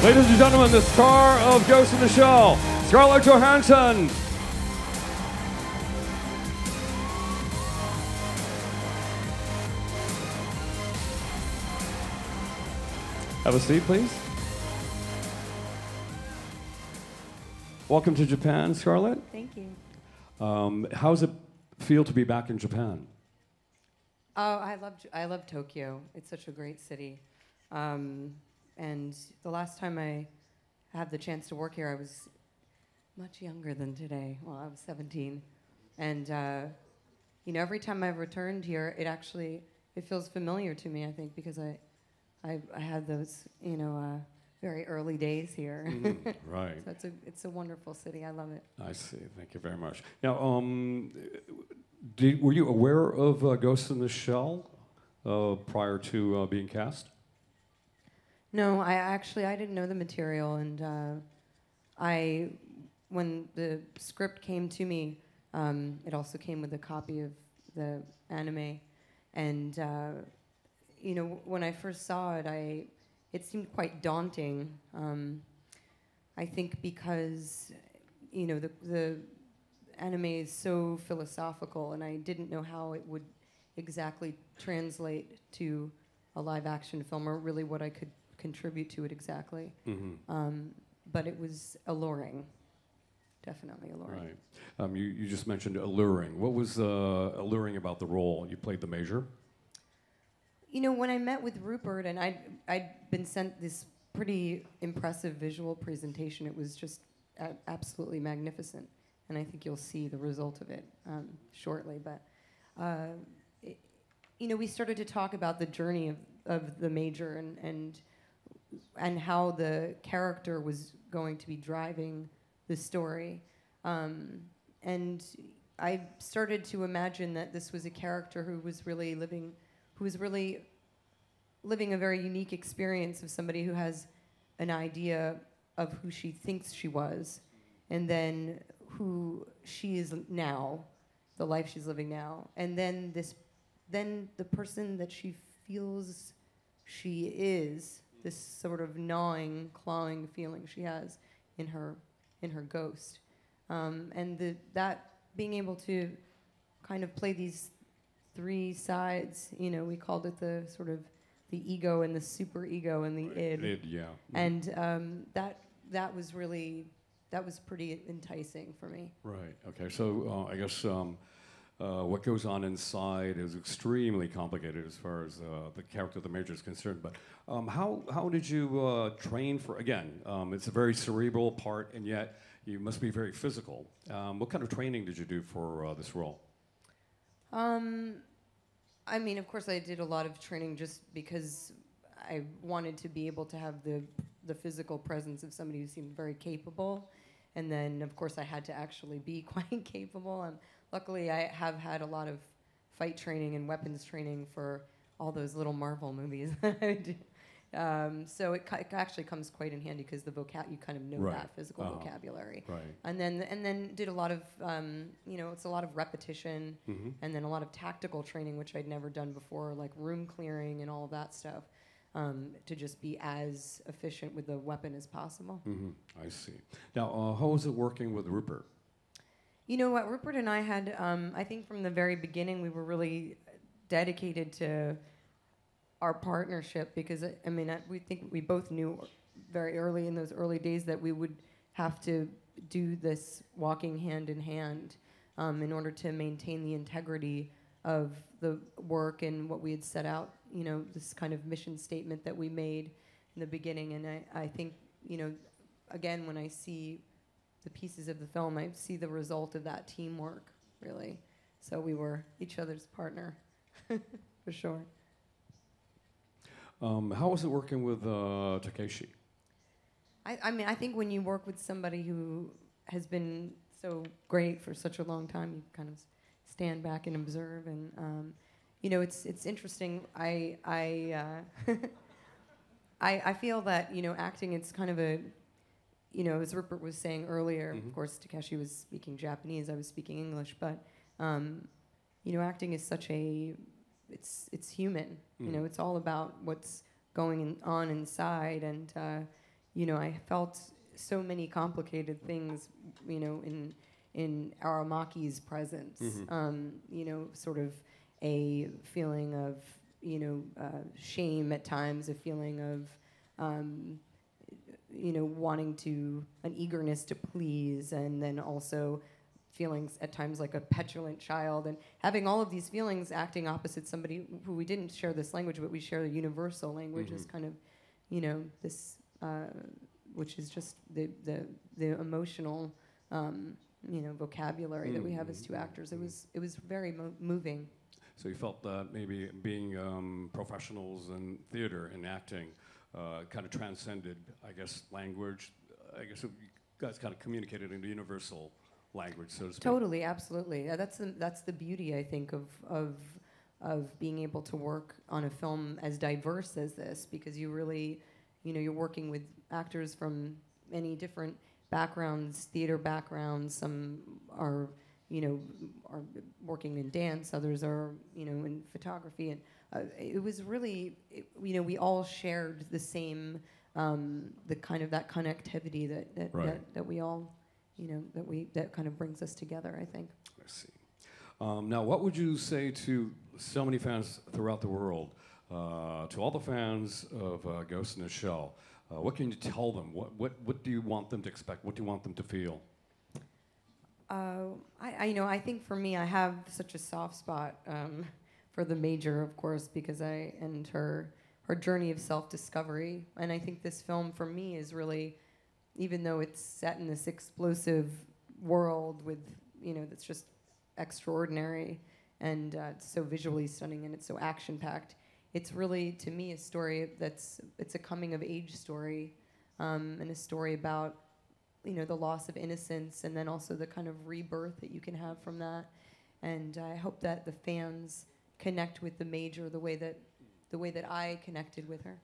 Ladies and gentlemen, the star of Ghost in the Shell, Scarlett Johansson. Have a seat, please. Welcome to Japan, Scarlett. Thank you. How does it feel to be back in Japan? Oh, I love Tokyo. It's such a great city. And the last time I had the chance to work here, I was much younger than today. Well, I was 17. And, you know, every time I've returned here, it feels familiar to me, I think, because I had those, you know, very early days here. Right. So it's a wonderful city. I love it. I see. Thank you very much. Now, were you aware of Ghost in the Shell prior to being cast? No, I didn't know the material, and when the script came to me, it also came with a copy of the anime, and you know, when I first saw it, it seemed quite daunting. I think because, you know, the anime is so philosophical, and I didn't know how it would exactly translate to a live-action film, or really what I could contribute to it exactly. But it was alluring, definitely alluring. Right. You just mentioned alluring. What was alluring about the role? You played the Major? You know, when I met with Rupert, and I'd been sent this pretty impressive visual presentation, it was just absolutely magnificent. And I think you'll see the result of it shortly. But, you know, we started to talk about the journey of the Major and how the character was going to be driving the story. And I started to imagine that this was a character who was really living a very unique experience of somebody who has an idea of who she thinks she was, and then who she is now, the life she's living now, and then the person that she feels she is, this sort of gnawing, clawing feeling she has in her ghost, and that being able to kind of play these three sides, you know, we called it the sort of the ego and the super ego and the id. Yeah. And that was pretty enticing for me. Right. Okay. So I guess what goes on inside is extremely complicated as far as the character of the Major is concerned. But how did you train for? Again, it's a very cerebral part, and yet you must be very physical. What kind of training did you do for this role? I mean, of course, I did a lot of training just because I wanted to be able to have the physical presence of somebody who seemed very capable. And then, of course, I had to actually be quite capable. And luckily, I have had a lot of fight training and weapons training for all those little Marvel movies that I do. So it actually comes quite in handy because you kind of know that physical vocabulary. Right. And then did a lot of, you know, it's a lot of repetition, and then a lot of tactical training, which I'd never done before, like room clearing and all of that stuff, to just be as efficient with the weapon as possible. I see. Now, how was it working with Rupert? You know what, Rupert and I had, I think from the very beginning, we were really dedicated to our partnership, because I mean, we think we both knew very early in those early days that we would have to do this walking hand in hand in order to maintain the integrity of the work and what we had set out, you know, this kind of mission statement that we made in the beginning. And I think, you know, again, when I see the pieces of the film, I see the result of that teamwork, really. So we were each other's partner, for sure. How was it working with Takeshi? I mean, I think when you work with somebody who has been so great for such a long time, you kind of stand back and observe. And you know, it's interesting. I feel that, you know, acting, it's kind of a, you know, as Rupert was saying earlier, of course, Takeshi was speaking Japanese, I was speaking English, but you know, acting is such a, it's human. You know, it's all about what's going on inside, and I felt so many complicated things, in Aramaki's presence. Sort of a feeling of, shame at times, a feeling of, wanting to, an eagerness to please, and then also feelings at times like a petulant child, and having all of these feelings acting opposite somebody who we didn't share this language, but we share the universal language, is kind of, this, which is just the emotional, vocabulary that we have as two actors. It was very moving. So you felt that maybe being professionals in theater and acting kind of transcended, I guess, language. I guess you guys kind of communicated in the universal language, so to speak. Totally, absolutely. That's the beauty, I think, of being able to work on a film as diverse as this, because you really, you're working with actors from many different backgrounds, theater backgrounds. Some are, are working in dance. Others are, in photography. And it was really, we all shared the same, that kind of connectivity that we all, that kind of brings us together, I think. I see. Now, what would you say to so many fans throughout the world, to all the fans of Ghost in the Shell? What can you tell them? What do you want them to expect? What do you want them to feel? I think for me, I have such a soft spot for the Major, of course, because and her journey of self-discovery. And I think this film, for me, is really, even though it's set in this explosive world with, that's just extraordinary, and it's so visually stunning, and it's so action-packed, it's really, to me, a story it's a coming-of-age story, and a story about, the loss of innocence, and then also the kind of rebirth that you can have from that. And I hope that the fans connect with the Major the way that I connected with her.